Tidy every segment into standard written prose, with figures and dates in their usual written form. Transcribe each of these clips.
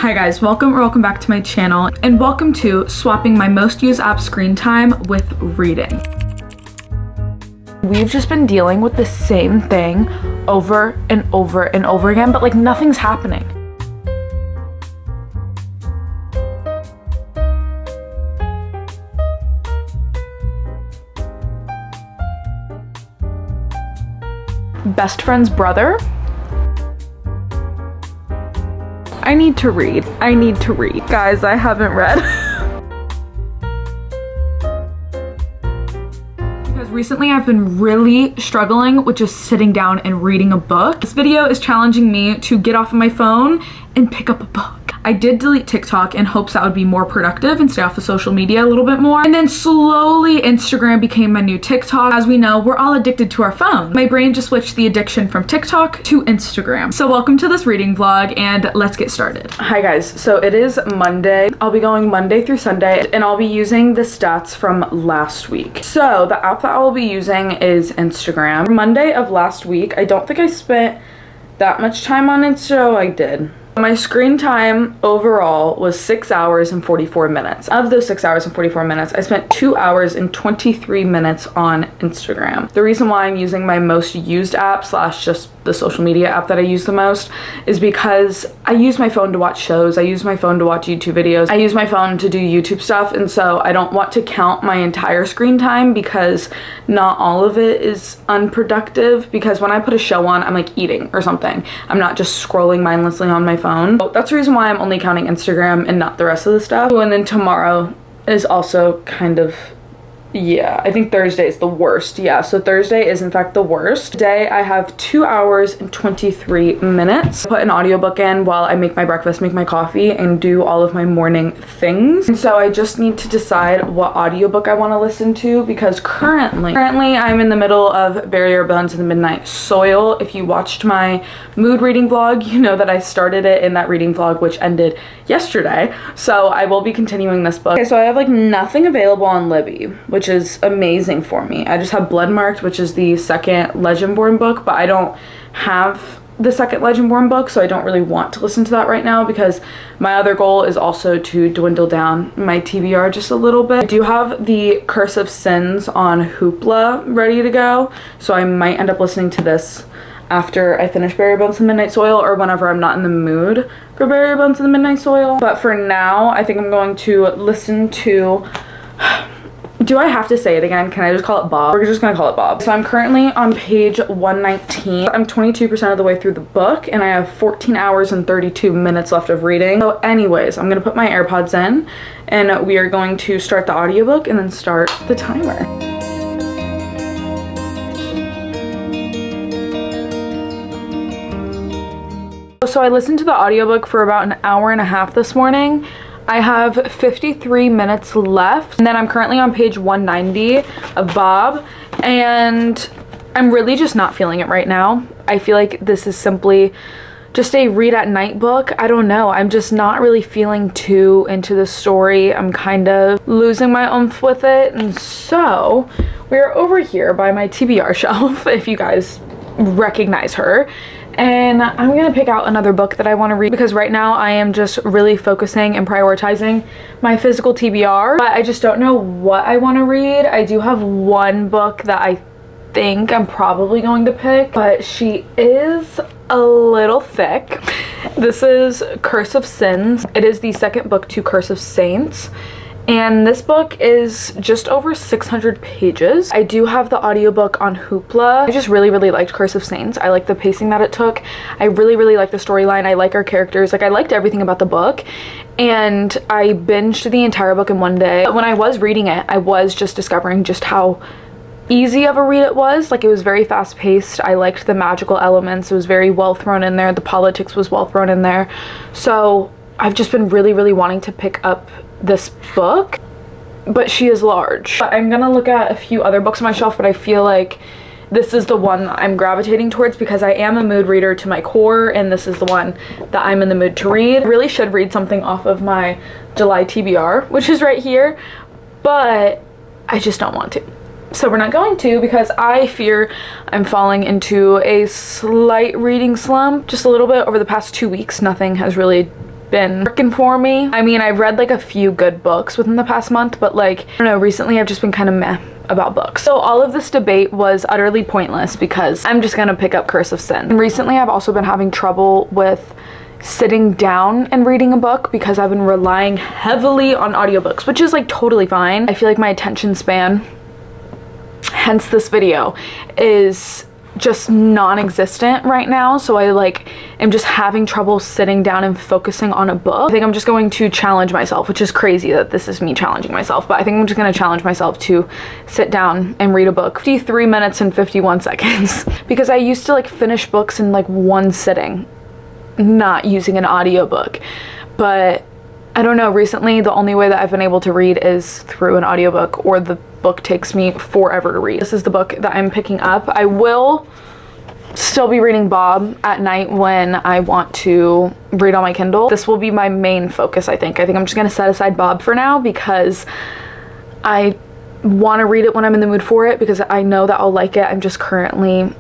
Hi guys, welcome back to my channel, and welcome to swapping my most used app screen time with reading. We've just been dealing with the same thing over and over and over again, but like nothing's happening. Best friend's brother? I need to read. Guys, I haven't read. Because recently I've been really struggling with just sitting down and reading a book. This video is challenging me to get off of my phone and pick up a book. I did delete TikTok in hopes that would be more productive and stay off of social media a little bit more. And then slowly Instagram became my new TikTok. As we know, we're all addicted to our phone. My brain just switched the addiction from TikTok to Instagram. So welcome to this reading vlog and let's get started. Hi guys, so it is Monday. I'll be going Monday through Sunday and I'll be using the stats from last week. So the app that I will be using is Instagram. Monday of last week, I don't think I spent that much time on Insta. Oh, I did. My screen time overall was 6 hours and 44 minutes. Of those 6 hours and 44 minutes, I spent 2 hours and 23 minutes on Instagram. The reason why I'm using my most used app slash just the social media app that I use the most is because I use my phone to watch shows. I use my phone to watch YouTube videos. I use my phone to do YouTube stuff, and so I don't want to count my entire screen time because not all of it is unproductive, because when I put a show on, I'm like eating or something. I'm not just scrolling mindlessly on my phone. So that's the reason why I'm only counting Instagram and not the rest of the stuff. And then tomorrow is also kind of, yeah, I think Thursday is the worst. Yeah, so Thursday is in fact the worst. Today I have 2 hours and 23 minutes. Put an audiobook in while I make my breakfast, make my coffee, and do all of my morning things. And so I just need to decide what audiobook I want to listen to, because currently I'm in the middle of Bury Your Bones in the Midnight Soil. If you watched my mood reading vlog, you know that I started it in that reading vlog, which ended yesterday. So I will be continuing this book. Okay, so I have like nothing available on Libby, which is amazing for me. I just have Bloodmarked, which is the second Legendborn book, but I don't have the second Legendborn book, so I don't really want to listen to that right now, because my other goal is also to dwindle down my TBR just a little bit. I do have the Curse of Sins on Hoopla ready to go, so I might end up listening to this after I finish Bury Your Bones in the Midnight Soil, or whenever I'm not in the mood for Bury Your Bones in the Midnight Soil. But for now, I think I'm going to listen to... Do I have to say it again? Can I just call it Bob? We're just gonna call it Bob. So I'm currently on page 119. I'm 22% of the way through the book, and I have 14 hours and 32 minutes left of reading. So anyways, I'm gonna put my AirPods in, and we are going to start the audiobook and then start the timer. So I listened to the audiobook for about an hour and a half this morning. I have 53 minutes left, and then I'm currently on page 190 of Bob, and I'm really just not feeling it right now. I feel like this is simply just a read at night book. I don't know. I'm just not really feeling too into the story. I'm kind of losing my oomph with it, and so we're over here by my TBR shelf, if you guys recognize her. And I'm gonna pick out another book that I want to read, because right now I am just really focusing and prioritizing my physical TBR, but I just don't know what I want to read. I do have one book that I think I'm probably going to pick, but she is a little thick. This is Curse of Sins. It is the second book to Curse of Saints, and this book is just over 600 pages. I do have the audiobook on Hoopla. I just really liked Curse of Saints. I like the pacing that it took. I really like the storyline. I like our characters. Like, I liked everything about the book, and I binged the entire book in one day. But when I was reading it, I was just discovering just how easy of a read it was. Like, it was very fast-paced. I liked the magical elements. It was very well thrown in there. The politics was well thrown in there. So I've just been really wanting to pick up this book, but she is large. I'm gonna look at a few other books on my shelf, but I feel like this is the one that I'm gravitating towards, because I am a mood reader to my core, and this is the one that I'm in the mood to read. I really should read something off of my July TBR, which is right here, but I just don't want to. So we're not going to, because I fear I'm falling into a slight reading slump, just a little bit. Over the past 2 weeks, nothing has really been working for me. I mean, I've read like a few good books within the past month, but like, I don't know, recently I've just been kind of meh about books. So all of this debate was utterly pointless because I'm just gonna pick up Curse of Sin. And recently I've also been having trouble with sitting down and reading a book because I've been relying heavily on audiobooks, which is like totally fine. I feel like my attention span, hence this video, is just non-existent right now, so I like am just having trouble sitting down and focusing on a book. I think I'm just going to challenge myself, which is crazy that this is me challenging myself, but I think I'm just going to challenge myself to sit down and read a book 53 minutes and 51 seconds because I used to like finish books in like one sitting, not using an audiobook. But I don't know, recently the only way that I've been able to read is through an audiobook, or the book takes me forever to read. This is the book that I'm picking up. I will still be reading Bob at night when I want to read on my Kindle. This will be my main focus, I think. I think I'm just gonna set aside Bob for now because I want to read it when I'm in the mood for it, because I know that I'll like it. I'm just currently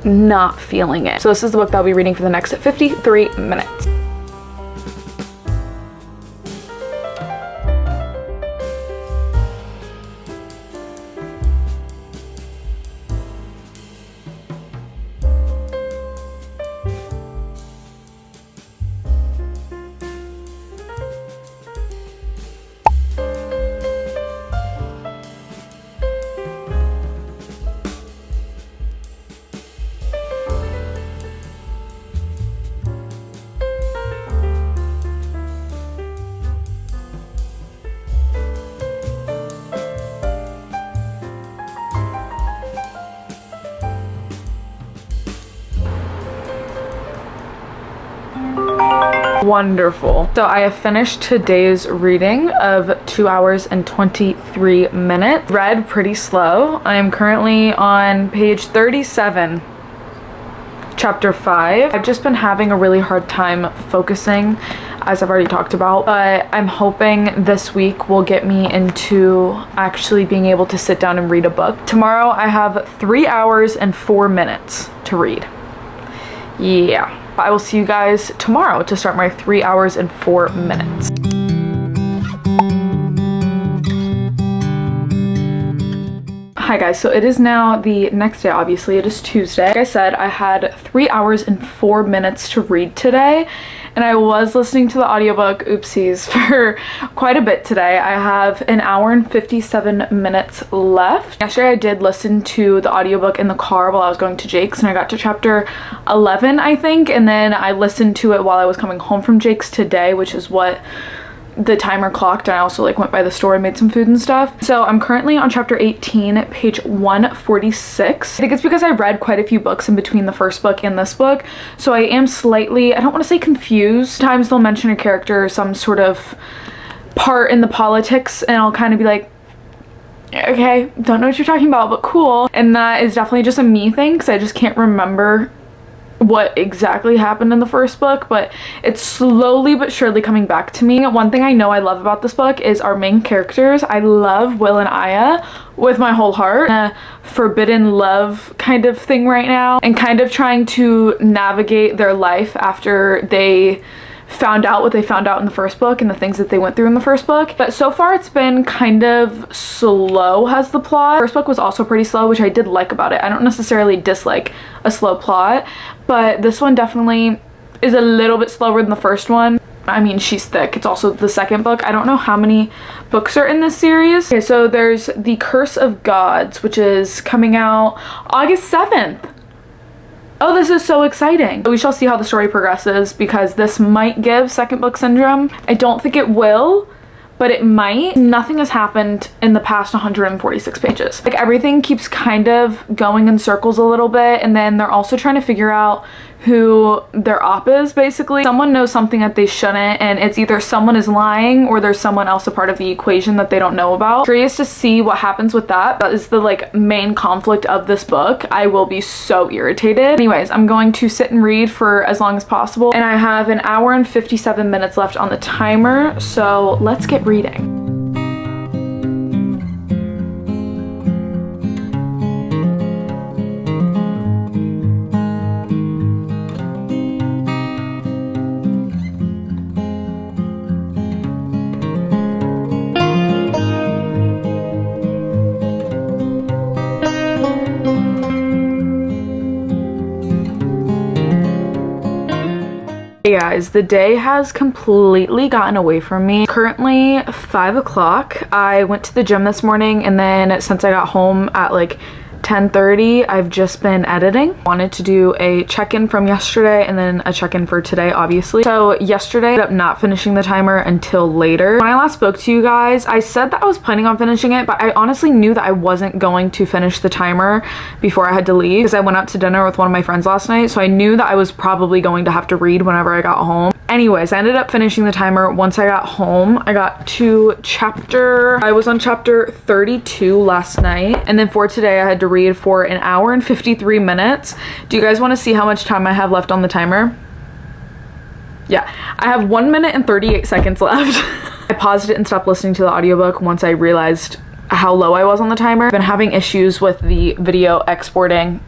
not feeling it. So this is the book that I'll be reading for the next 53 minutes. Wonderful. So I have finished today's reading of 2 hours and 23 minutes. Read pretty slow. I am currently on page 37, chapter 5. I've just been having a really hard time focusing, as I've already talked about, but I'm hoping this week will get me into actually being able to sit down and read a book. Tomorrow I have 3 hours and 4 minutes to read. Yeah. I will see you guys tomorrow to start my 3 hours and 4 minutes. Hi guys, so it is now the next day. Obviously it is Tuesday. Like I said, I had 3 hours and 4 minutes to read today, and I was listening to the audiobook, oopsies, for quite a bit today. I have an hour and 57 minutes left. Yesterday I did listen to the audiobook in the car while I was going to Jake's, and I got to chapter 11, I think, and then I listened to it while I was coming home from Jake's today, which is what the timer clocked, and I also like went by the store and made some food and stuff. So I'm currently on chapter 18, page 146. I think it's because I read quite a few books in between the first book and this book, so I am slightly, I don't want to say confused. Sometimes they'll mention a character or some sort of part in the politics, and I'll kind of be like, okay, don't know what you're talking about, but cool. And that is definitely just a me thing, because I just can't remember what exactly happened in the first book, but it's slowly but surely coming back to me. One thing I know I love about this book is our main characters. I love Will and Aya with my whole heart. A forbidden love kind of thing right now, and kind of trying to navigate their life after they found out what they found out in the first book and the things that they went through in the first book. But so far it's been kind of slow, has the plot. First book was also pretty slow, which I did like about it. I don't necessarily dislike a slow plot, but this one definitely is a little bit slower than the first one. I mean, she's thick. It's also the second book. I don't know how many books are in this series. Okay, so there's The Curse of Gods, which is coming out August 7th. Oh, this is so exciting. We shall see how the story progresses, because this might give second book syndrome. I don't think it will, but it might. Nothing has happened in the past 146 pages. Like, everything keeps kind of going in circles a little bit, and then they're also trying to figure out who their op is, basically. Someone knows something that they shouldn't, and it's either someone is lying or there's someone else a part of the equation that they don't know about. Curious to see what happens with that. That is the like main conflict of this book. I will be so irritated. Anyways, I'm going to sit and read for as long as possible, and I have an hour and 57 minutes left on the timer, so let's get reading. Hey guys, the day has completely gotten away from me. Currently 5 o'clock. I went to the gym this morning, and then since I got home at like 10:30, I've just been editing. Wanted to do a check-in from yesterday and then a check-in for today, obviously. So yesterday I ended up not finishing the timer until later. When I last spoke to you guys, I said that I was planning on finishing it, but I honestly knew that I wasn't going to finish the timer before I had to leave because I went out to dinner with one of my friends last night, so I knew that I was probably going to have to read whenever I got home. Anyways, I ended up finishing the timer once I got home. I was on chapter 32 last night, and then for today I had to read for an hour and 53 minutes. Do you guys want to see how much time I have left on the timer? Yeah, I have 1 minute and 38 seconds left. I paused it and stopped listening to the audiobook once I realized how low I was on the timer. I've been having issues with the video exporting.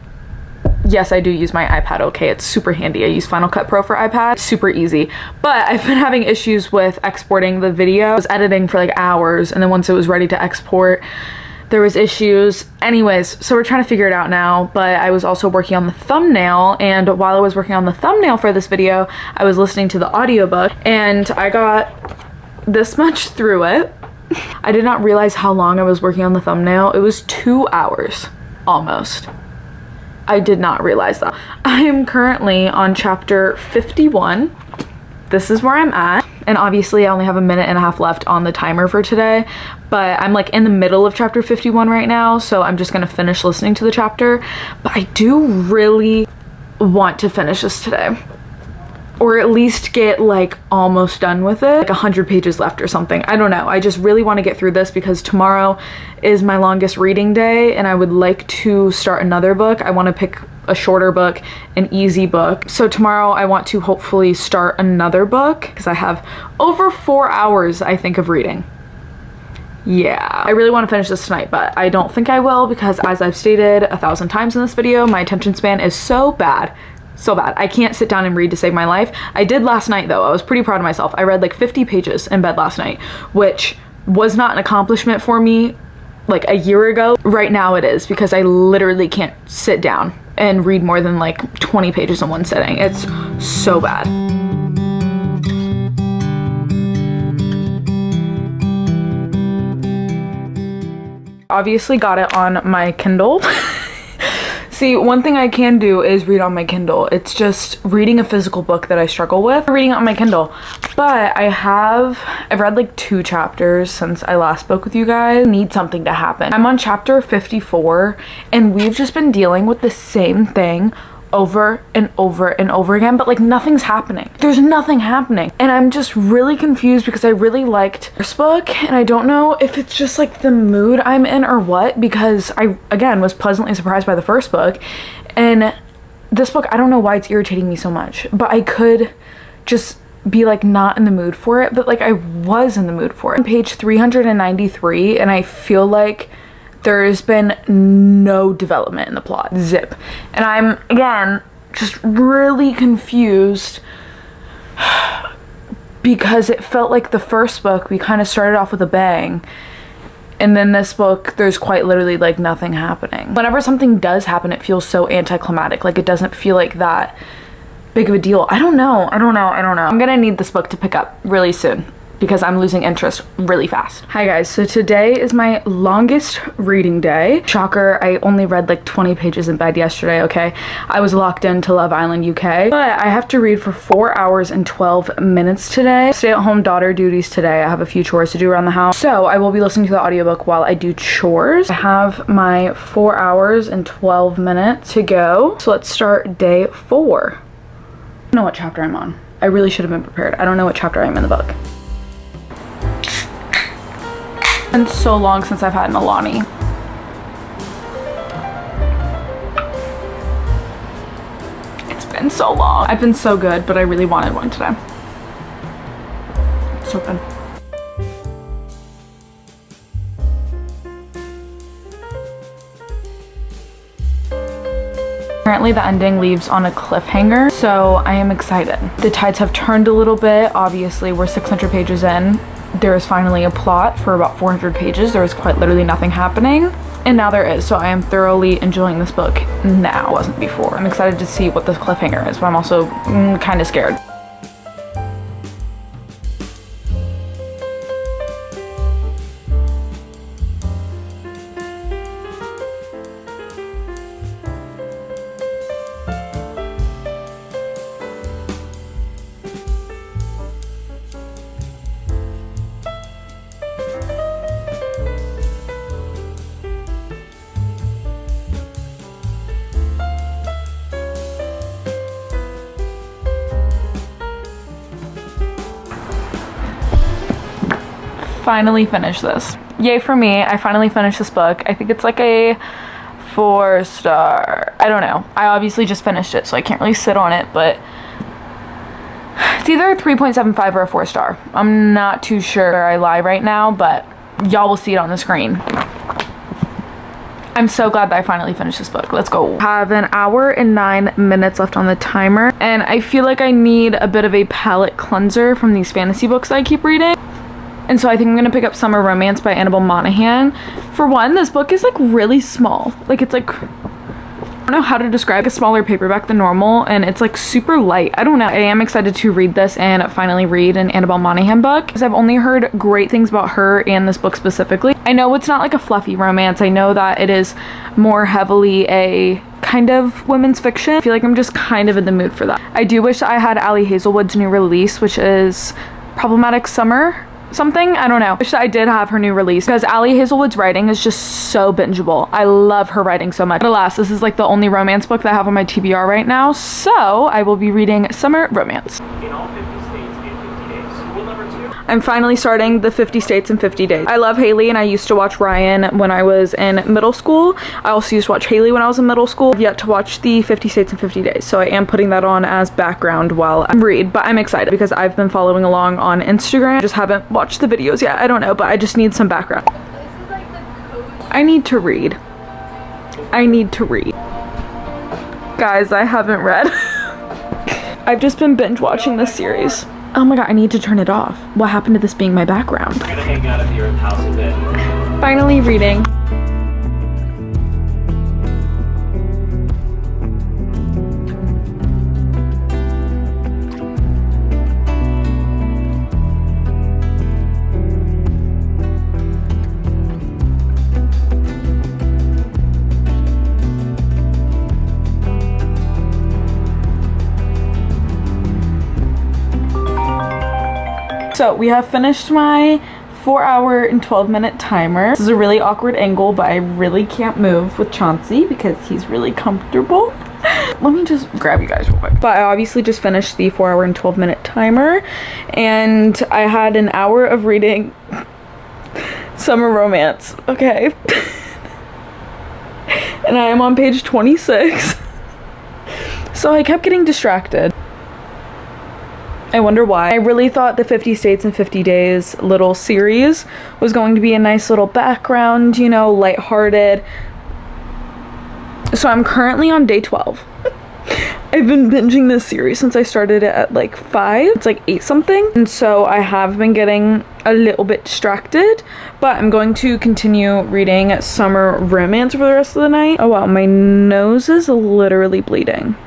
Yes, I do use my iPad, okay? It's super handy. I use Final Cut Pro for iPad. It's super easy. But I've been having issues with exporting the video. I was editing for like hours, and then once it was ready to export, there was issues. Anyways, so we're trying to figure it out now, but I was also working on the thumbnail, and while I was working on the thumbnail for this video, I was listening to the audiobook, and I got this much through it. I did not realize how long I was working on the thumbnail. It was 2 hours, almost. I did not realize that. I am currently on chapter 51. This is where I'm at. And obviously I only have 1.5 minutes left on the timer for today, but I'm like in the middle of chapter 51 right now, so I'm just gonna finish listening to the chapter. But I do really want to finish this today, or at least get like almost done with it, like 100 pages left or something. I don't know. I just really want to get through this because tomorrow is my longest reading day, and I would like to start another book. I want to pick a shorter book, an easy book. So tomorrow I want to hopefully start another book because I have over 4 hours, I think, of reading. Yeah, I really want to finish this tonight, but I don't think I will because, as I've stated 1,000 times in this video, my attention span is so bad. So bad. I can't sit down and read to save my life. I did last night though. I was pretty proud of myself. I read like 50 pages in bed last night, which was not an accomplishment for me like a year ago. Right now it is, because I literally can't sit down and read more than like 20 pages in one sitting. It's so bad. Obviously got it on my Kindle. See, one thing I can do is read on my Kindle. It's just reading a physical book that I struggle with, reading it on my Kindle. But I've read like 2 chapters since I last spoke with you guys. I need something to happen. I'm on chapter 54, and we've just been dealing with the same thing over and over and over again, but like nothing's happening. There's nothing happening, and I'm just really confused because I really liked this book, and I don't know if it's just like the mood I'm in or what, because I again was pleasantly surprised by the first book, and this book, I don't know why it's irritating me so much, but I could just be like not in the mood for it, but like I was in the mood for it. On page 393, and I feel like there's been no development in the plot. Zip. And I'm, again, just really confused because it felt like the first book, we kind of started off with a bang. And then this book, there's quite literally like nothing happening. Whenever something does happen, it feels so anticlimactic. Like it doesn't feel like that big of a deal. I don't know. I'm gonna need this book to pick up really soon, because I'm losing interest really fast. Hi guys, so today is my longest reading day. Shocker, I only read like 20 pages in bed yesterday, okay? I was locked into Love Island UK, but I have to read for 4 hours and 12 minutes today. Stay-at-home daughter duties today. I have a few chores to do around the house, so I will be listening to the audiobook while I do chores. I have my 4 hours and 12 minutes to go, so let's start day 4. I don't know what chapter I'm on. I really should have been prepared. I don't know what chapter I'm in the book. It's been so long since I've had an Alani. It's been so long. I've been so good, but I really wanted one today. It's open. Apparently the ending leaves on a cliffhanger, so I am excited. The tides have turned a little bit. Obviously, we're 600 pages in. There is finally a plot for about 400 pages. There is quite literally nothing happening, and now there is, so I am thoroughly enjoying this book now. I wasn't before. I'm excited to see what the cliffhanger is, but I'm also kind of scared. finally finished this. Yay for me, I finally finished this book. I think it's like a 4-star. I don't know. I obviously just finished it, so I can't really sit on it, but it's either a 3.75 or a 4-star. I'm not too sure where I lie right now, but y'all will see it on the screen. I'm so glad that I finally finished this book. Let's go. I have an hour and 9 minutes left on the timer, and I feel like I need a bit of a palate cleanser from these fantasy books that I keep reading. And so I think I'm gonna pick up Summer Romance by Annabelle Monaghan. For one, this book is like really small. Like it's like, I don't know how to describe, a smaller paperback than normal, and it's like super light. I don't know. I am excited to read this and finally read an Annabelle Monaghan book, because I've only heard great things about her and this book specifically. I know it's not like a fluffy romance. I know that it is more heavily a kind of women's fiction. I feel like I'm just kind of in the mood for that. I do wish I had Ali Hazelwood's new release, which is Problematic Summer something. I don't know. I wish that I did have her new release, because Ali Hazelwood's writing is just so bingeable. I love her writing so much. But alas, this is like the only romance book that I have on my TBR right now, so I will be reading Summer Romance. In all 50 states in 50 days. Rule number 2. I'm finally starting the 50 States in 50 Days. I love Haley, and I used to watch Ryan when I was in middle school. I also used to watch Haley when I was in middle school. I've yet to watch the 50 States in 50 Days, so I am putting that on as background while I read. But I'm excited because I've been following along on Instagram. I just haven't watched the videos yet. I don't know, but I just need some background. I need to read. I need to read. Guys, I haven't read. I've just been binge watching this series. Oh my god, I need to turn it off. What happened to this being my background? We're gonna hang out at your house a bit. Finally reading. So we have finished my 4-hour and 12-minute timer. This is a really awkward angle, but I really can't move with Chauncey because he's really comfortable. Let me just grab you guys real quick. But I obviously just finished the 4-hour and 12-minute timer, and I had an hour of reading Summer Romance. Okay. And I am on page 26. So I kept getting distracted. I wonder why. I really thought the 50 States in 50 Days little series was going to be a nice little background, you know, lighthearted. So I'm currently on day 12. I've been binging this series since I started it at like 5. It's like 8 something. And so I have been getting a little bit distracted, but I'm going to continue reading Summer Romance for the rest of the night. Oh wow, my nose is literally bleeding.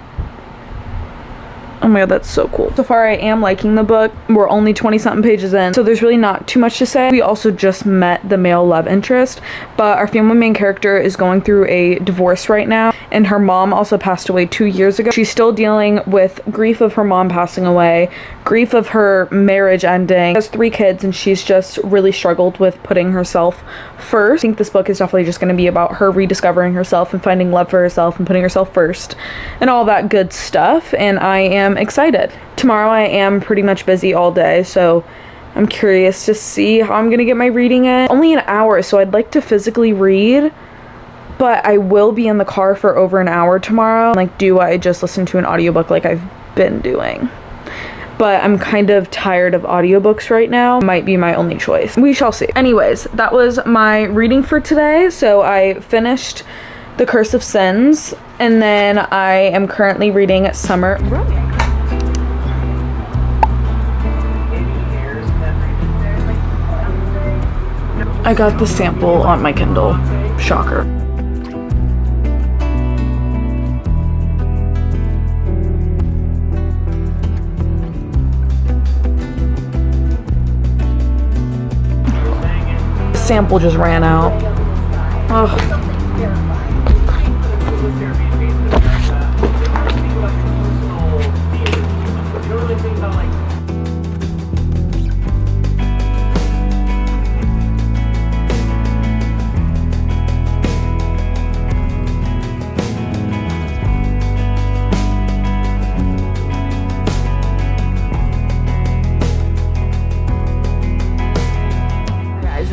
Oh my god, that's so cool. So far, I am liking the book. We're only 20-something pages in, so there's really not too much to say. We also just met the male love interest, but our family main character is going through a divorce right now, and her mom also passed away 2 years ago. She's still dealing with grief of her mom passing away, grief of her marriage ending. She has 3 kids, and she's just really struggled with putting herself first. I think this book is definitely just going to be about her rediscovering herself and finding love for herself and putting herself first and all that good stuff, and I am excited. Tomorrow I am pretty much busy all day, so I'm curious to see how I'm gonna get my reading in. Only an hour, so I'd like to physically read, but I will be in the car for over an hour tomorrow. Like, do I just listen to an audiobook like I've been doing? But I'm kind of tired of audiobooks right now. Might be my only choice. We shall see. Anyways, that was my reading for today. So I finished The Curse of Sins, and then I am currently reading Summer Romance. I got the sample on my Kindle. Shocker. The sample just ran out. Ugh.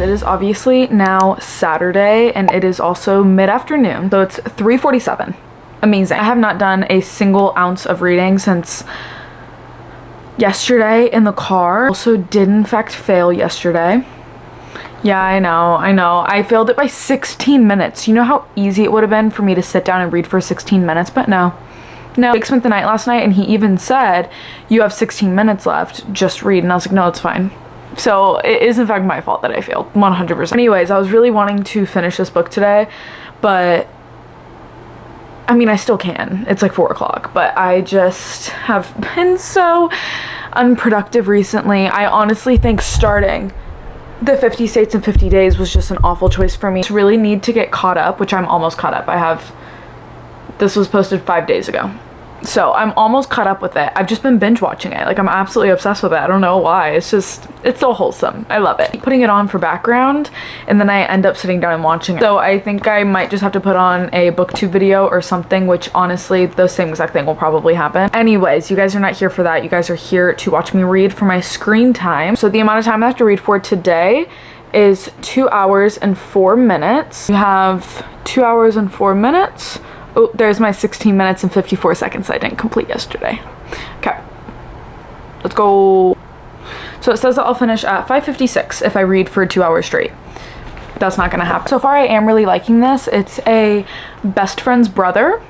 it is obviously now Saturday and it is also mid-afternoon, so it's 3:47. Amazing. I have not done a single ounce of reading since yesterday in the car. Also did in fact fail yesterday. Yeah, I know. I failed it by 16 minutes. You know how easy it would have been for me to sit down and read for 16 minutes, but no. Jake spent the night last night and he even said, you have 16 minutes left, just read. And I was like, no, it's fine. So it is in fact my fault that I failed, 100%. Anyways, I was really wanting to finish this book today, but I mean, I still can. It's like 4 o'clock, but I just have been so unproductive recently. I honestly think starting the 50 States in 50 Days was just an awful choice for me. I really need to get caught up, which I'm almost caught up. This was posted 5 days ago. So I'm almost caught up with it. I've just been binge watching it. Like, I'm absolutely obsessed with it. I don't know why. It's so wholesome. I love it. Putting it on for background and then I end up sitting down and watching it. So I think I might just have to put on a booktube video or something, which honestly, the same exact thing will probably happen. Anyways, you guys are not here for that. You guys are here to watch me read for my screen time. So the amount of time I have to read for today is 2 hours and 4 minutes. You have 2 hours and 4 minutes. Oh, there's my 16 minutes and 54 seconds I didn't complete yesterday. Okay, let's go. So it says that I'll finish at 5:56 if I read for 2 hours straight. That's not gonna happen. So far I am really liking this. It's a best friend's brother,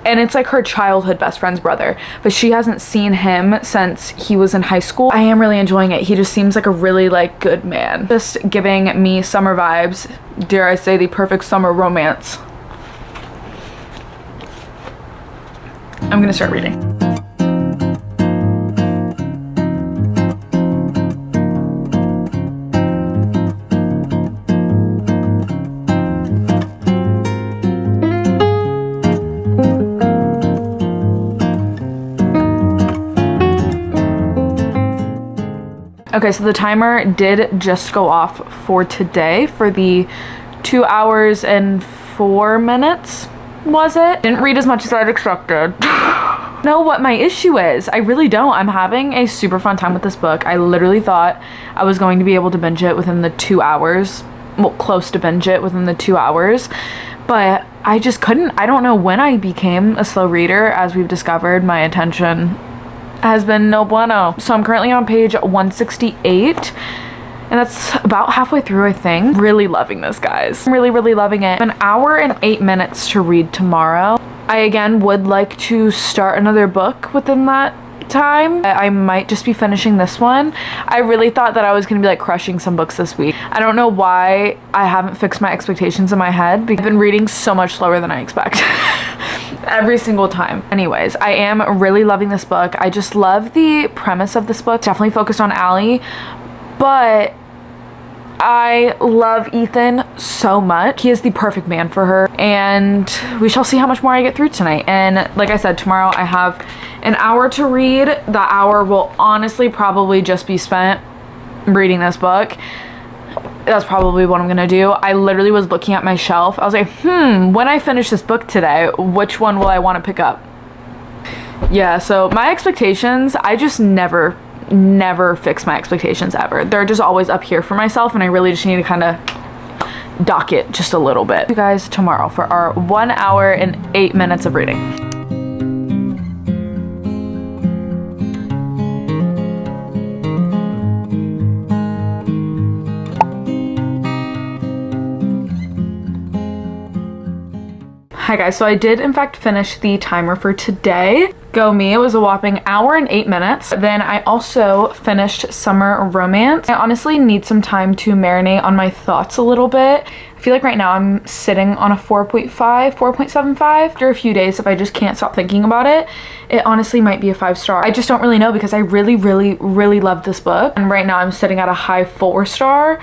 and it's like her childhood best friend's brother, but she hasn't seen him since he was in high school. I am really enjoying it. He just seems like a really like good man. Just giving me summer vibes. Dare I say the perfect summer romance. I'm gonna start reading. Okay, so the timer did just go off for today for the 2 hours and 4 minutes. Was it? Didn't read as much as I'd expected. Know what my issue is. I really don't. I'm having a super fun time with this book. I literally thought I was going to be able to binge it within the 2 hours. Well, close to binge it within the 2 hours. But I just couldn't. I don't know when I became a slow reader. As we've discovered, my attention has been no bueno. So I'm currently on page 168. And that's about halfway through, I think. Really loving this, guys. I'm really, really loving it. An hour and 8 minutes to read tomorrow. I, again, would like to start another book within that time. I might just be finishing this one. I really thought that I was gonna be like crushing some books this week. I don't know why I haven't fixed my expectations in my head because I've been reading so much slower than I expect. Every single time. Anyways, I am really loving this book. I just love the premise of this book. Definitely focused on Allie, but I love Ethan so much. He is the perfect man for her, and we shall see how much more I get through tonight. And like I said, tomorrow I have an hour to read. That hour will honestly probably just be spent reading this book. That's probably what I'm gonna do. I literally was looking at my shelf. I was like, when I finish this book today, which one will I want to pick up? Yeah, so my expectations, I just never fix my expectations ever. They're just always up here for myself, and I really just need to kind of dock it just a little bit. You guys tomorrow for our 1 hour and 8 minutes of reading. Hi guys, so I did in fact finish the timer for today. Go me, it was a whopping hour and 8 minutes. Then I also finished Summer Romance. I honestly need some time to marinate on my thoughts a little bit. I feel like right now I'm sitting on a 4.5, 4.75. After a few days, if I just can't stop thinking about it, it honestly might be a 5-star. I just don't really know because I really love this book. And right now I'm sitting at a high 4-star,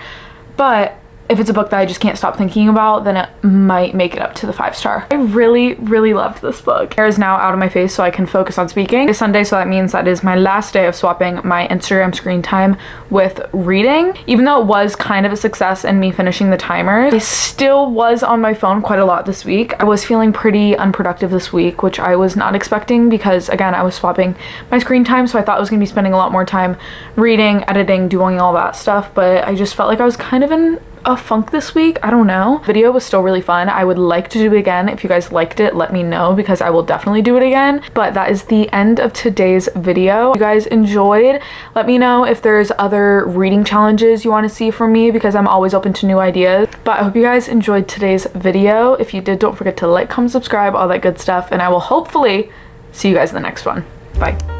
but if it's a book that I just can't stop thinking about, then it might make it up to the 5-star. I really, really loved this book. Hair is now out of my face so I can focus on speaking. It's Sunday, so that means that is my last day of swapping my Instagram screen time with reading. Even though it was kind of a success in me finishing the timer, I still was on my phone quite a lot this week. I was feeling pretty unproductive this week, which I was not expecting because, again, I was swapping my screen time, so I thought I was gonna be spending a lot more time reading, editing, doing all that stuff, but I just felt like I was kind of in a funk this week. I don't know. Video was still really fun. I would like to do it again. If you guys liked it, let me know because I will definitely do it again. But that is the end of today's video. If you guys enjoyed, let me know if there's other reading challenges you want to see from me because I'm always open to new ideas. But I hope you guys enjoyed today's video. If you did, don't forget to like, comment, subscribe, all that good stuff, and I will hopefully see you guys in the next one. Bye.